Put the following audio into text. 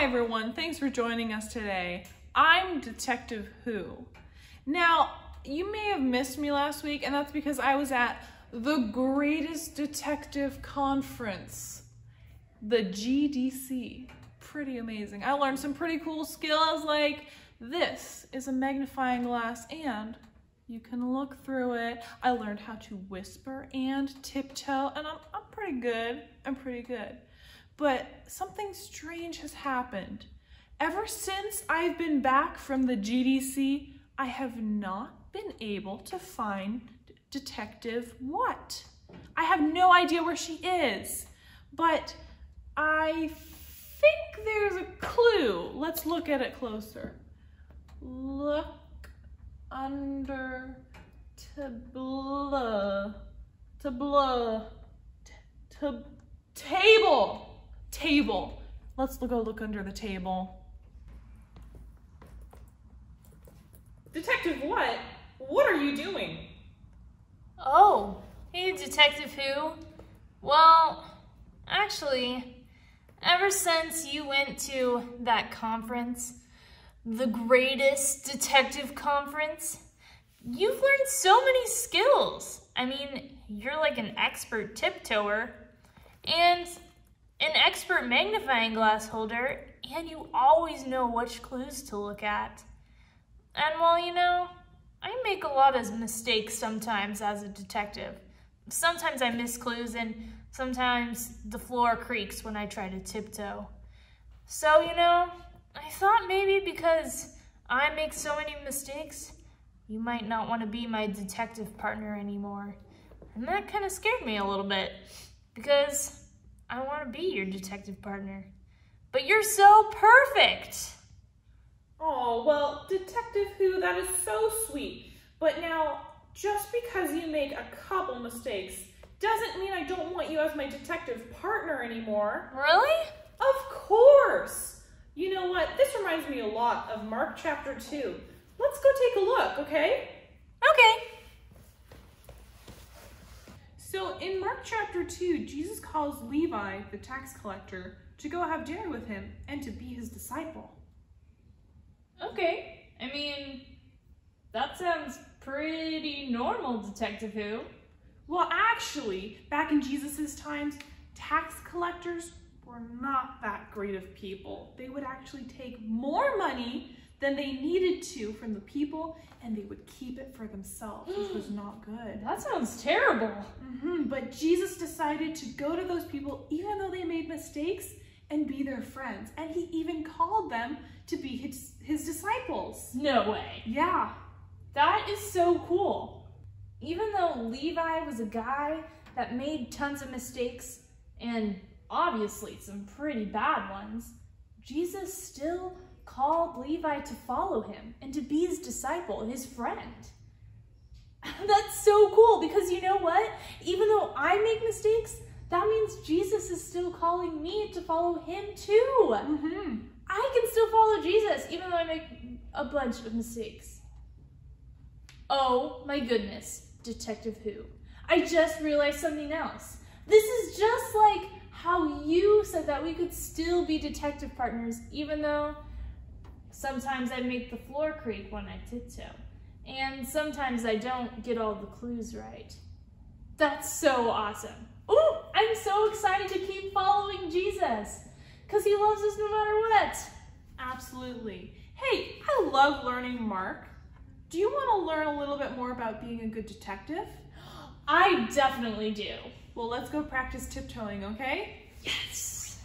Hi everyone, thanks for joining us today. I'm Detective Who. Now, you may have missed me last week, and that's because I was at the greatest detective conference, the GDC. Pretty amazing. I learned some pretty cool skills like this is a magnifying glass and you can look through it. I learned how to whisper and tiptoe, and I'm pretty good. I'm pretty good. But something strange has happened. Ever since I've been back from the GDC, I have not been able to find Detective what? I have no idea where she is, but I think there's a clue. Let's look at it closer. Look under table. Let's go look under the table. Detective what? What are you doing? Oh, hey Detective Who. Well, actually, ever since you went to that conference, the greatest detective conference, you've learned so many skills. I mean, you're like an expert tiptoer and an expert magnifying glass holder, and you always know which clues to look at. And well, you know, I make a lot of mistakes sometimes as a detective. Sometimes I miss clues, and sometimes the floor creaks when I try to tiptoe. So, you know, I thought maybe because I make so many mistakes, you might not want to be my detective partner anymore. And that kind of scared me a little bit, because I want to be your detective partner. But you're so perfect! Oh, well, Detective Who, that is so sweet. But now, just because you make a couple mistakes doesn't mean I don't want you as my detective partner anymore. Really? Of course! You know what? This reminds me a lot of Mark chapter 2. Let's go take a look, okay? Okay. So in Mark chapter 2, Jesus calls Levi, the tax collector, to go have dinner with him and to be his disciple. Okay. I mean, that sounds pretty normal, Detective Who. Well, actually, back in Jesus' times, tax collectors were not that great of people. They would actually take more money than they needed to from the people, and they would keep it for themselves, which was not good. That sounds terrible. But Jesus decided to go to those people, even though they made mistakes, and be their friends. And he even called them to be his disciples. No way. Yeah. That is so cool. Even though Levi was a guy that made tons of mistakes, and obviously some pretty bad ones, Jesus still called Levi to follow him and to be his disciple, his friend. That's so cool, because you know what? Even though I make mistakes, that means Jesus is still calling me to follow him too. I can still follow Jesus even though I make a bunch of mistakes. Oh my goodness, Detective Who. I just realized something else. This is just like how you said that we could still be detective partners even though sometimes I make the floor creak when I tiptoe. And sometimes I don't get all the clues right. That's so awesome. Ooh, I'm so excited to keep following Jesus because he loves us no matter what. Absolutely. Hey, I love learning Mark. Do you want to learn a little bit more about being a good detective? I definitely do. Well, let's go practice tiptoeing, okay? Yes.